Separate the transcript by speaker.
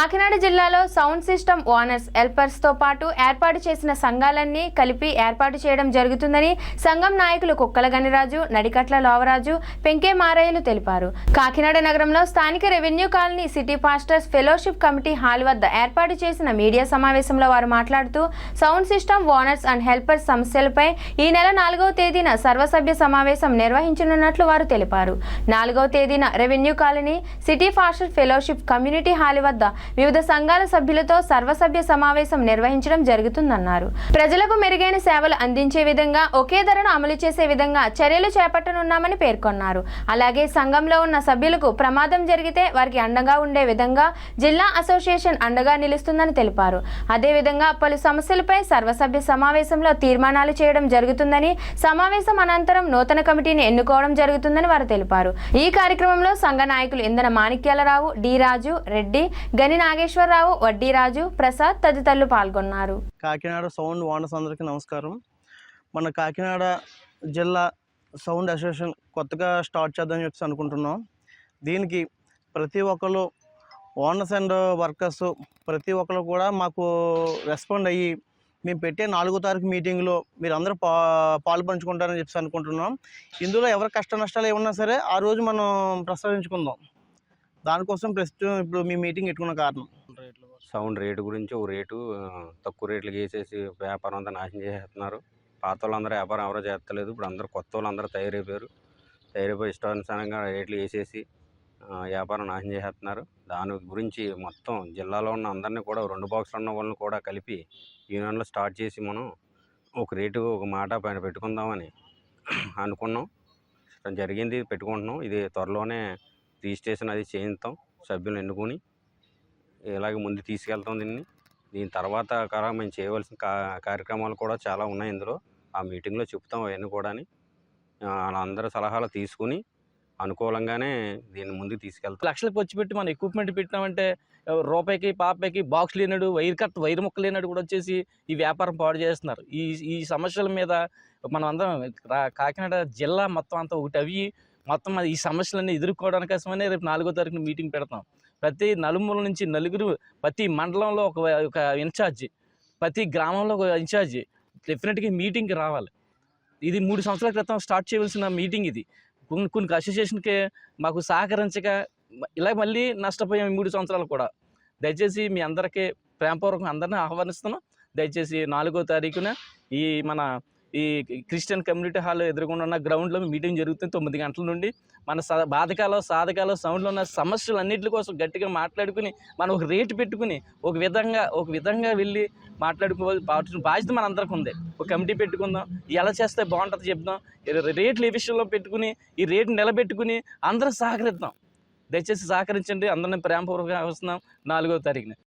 Speaker 1: కాకినాడ జిల్లాలో sound system owners helpers తో పాటు ఏర్పాటు చేసిన సంఘాలన్నీ కలిపి ఏర్పాటు చేయడం జరుగుతుందని సంఘం నాయకులు కుక్కల గనిరాజు, నడికట్ల లోవరాజు, పెంకే మారయ్యలు తెలిపారు. కాకినాడ నగరంలో స్థానిక revenue colony city pastors fellowship committee hall వద్ద ఏర్పాటు చేసిన మీడియా సమావేశంలో వారు మాట్లాడుతూ sound system owners and helpers సమస్యలపై ఈ నెల 4వ తేదీన సర్వసభ్య సమావేశం నిర్వహించనున్నట్లు వారు తెలిపారు. 4వ తేదీన revenue colony city pastors fellowship community hall వద్ద వివిధ సంఘాల సభ్యులతో సర్వసభ్య సమావేశం నిర్వహించడం జరుగుతుందన్నారు. ప్రజలకు మెరుగైన సేవలు అందించే విధంగా ఒకే ధరను అమలు చేసే విధంగా చర్యలు చేపట్టనున్నామని పేర్కొన్నారు. అలాగే సంఘంలో ఉన్న సభ్యులకు ప్రమాదం జరిగితే వారికి అండగా ఉండే విధంగా జిల్లా అసోసియేషన్ అండగా నిలుస్తుందని తెలిపారు. అదేవిధంగా పలు సమస్యలపై సర్వసభ్య సమావేశంలో తీర్మానాలు చేయడం జరుగుతుందని, సమావేశం అనంతరం నూతన కమిటీని ఎన్నుకోవడం జరుగుతుందని వారు తెలిపారు. ఈ కార్యక్రమంలో సంఘ నాయకులు ఇంధన మాణిక్యాలరావు, డి రాజు, రెడ్డి, గని నాగేశ్వరరావు, వడ్డీ రాజు, ప్రసాద్ తదితరులు పాల్గొన్నారు.
Speaker 2: కాకినాడ సౌండ్ ఓనర్స్ అందరికీ నమస్కారం. మన కాకినాడ జిల్లా సౌండ్ అసోసియేషన్ కొత్తగా స్టార్ట్ చేద్దామని చెప్పి అనుకుంటున్నాం. దీనికి ప్రతి ఒక్కరు ఓనర్స్ అండ్ వర్కర్స్ ప్రతి ఒక్కరు కూడా మాకు రెస్పాండ్ అయ్యి మేము పెట్టే 4వ తారీఖు మీటింగ్లో మీరు అందరూ పాలు పంచుకుంటారని చెప్పి అనుకుంటున్నాం. ఇందులో ఎవరి కష్ట నష్టాలు ఏమన్నా సరే ఆ రోజు మనం ప్రస్తావించుకుందాం. దానికోసం ప్రస్తుతం ఇప్పుడు మీ మీటింగ్ పెట్టుకున్న కారణం
Speaker 3: సౌండ్ రేటు గురించి ఓ రేటు తక్కువ రేట్లకి వేసేసి వ్యాపారం అంతా నాశనం చేసేస్తున్నారు. పాత వాళ్ళందరూ వ్యాపారం ఎవరో చేస్తలేదు. ఇప్పుడు అందరూ కొత్త వాళ్ళందరూ తయారైపోయి ఇష్టానుసారంగా రేట్లు వేసేసి వ్యాపారం నాశనం చేసేస్తున్నారు. దాని గురించి మొత్తం జిల్లాలో ఉన్న అందరినీ కూడా 2 బాక్సులు ఉన్న వాళ్ళని కూడా కలిపి యూనియన్లో స్టార్ట్ చేసి మనం ఒక రేటు ఒక మాట పైన పెట్టుకుందామని అనుకున్నాం. జరిగింది, పెట్టుకుంటున్నాం. ఇది త్వరలోనే రిజిస్ట్రేషన్ అది చేయిస్తాం, సభ్యులను ఎన్నుకొని ఇలాగే ముందు తీసుకెళ్తాం. దీని తర్వాత మేము చేయవలసిన కార్యక్రమాలు కూడా చాలా ఉన్నాయి. ఇందులో ఆ మీటింగ్లో చెప్తాం. అవన్నీ కూడా వాళ్ళందరి సలహాలు తీసుకుని అనుకూలంగానే దీన్ని ముందుకు తీసుకెళ్తాం.
Speaker 4: లక్షలకు వచ్చి పెట్టి మనం ఎక్విప్మెంట్ పెట్టినామంటే రూపాయికి పాపాయికి బాక్స్ లేనాడు, వైర్ ముక్క లేనాడు కూడా వచ్చేసి ఈ వ్యాపారం పాడు చేస్తున్నారు. ఈ సమస్యల మీద మనం అందరం కాకినాడ జిల్లా మొత్తం అంతా ఒకటి అవి మొత్తం ఈ సమస్యలన్నీ ఎదుర్కోవడానికి కోసమనే రేపు 4వ తారీఖున మీటింగ్ పెడతాం. ప్రతి నలుమూల నుంచి నలుగురు, ప్రతి మండలంలో ఒక ఇన్ఛార్జి, ప్రతి గ్రామంలో ఒక ఇన్ఛార్జి డెఫినెట్గా మీటింగ్కి రావాలి. ఇది 3 సంవత్సరాల క్రితం స్టార్ట్ చేయవలసిన మీటింగ్. ఇది కొన్ని అసోసియేషన్కి మాకు సహకరించక ఇలా మళ్ళీ నష్టపోయాం 3 సంవత్సరాలు కూడా. దయచేసి మీ అందరికీ ప్రేమపూర్వకంగా అందరినీ ఆహ్వానిస్తున్నాం. దయచేసి 4వ తారీఖున మన క్రిస్టియన్ కమ్యూనిటీ హాల్ ఎదురుగుండా ఉన్న గ్రౌండ్లో మీటింగ్ జరుగుతుంది. 9 గంటల నుండి మన సాధకాలు సౌండ్లో ఉన్న సమస్యలన్నింటి కోసం గట్టిగా మాట్లాడుకుని మనం ఒక రేటు పెట్టుకుని ఒక విధంగా వెళ్ళి మాట్లాడుకోవాల్సిన బాధ్యత మన అందరికి ఉంది. ఒక కమిటీ పెట్టుకుందాం, ఎలా చేస్తే బాగుంటుంది చెప్దాం. రేట్లు ఏ విషయంలో పెట్టుకుని ఈ రేటు నిలబెట్టుకుని అందరూ సహకరిద్దాం. దయచేసి సహకరించండి. అందరినీ ప్రేమపూర్వకంగా వస్తున్నాం 4వ తారీఖున.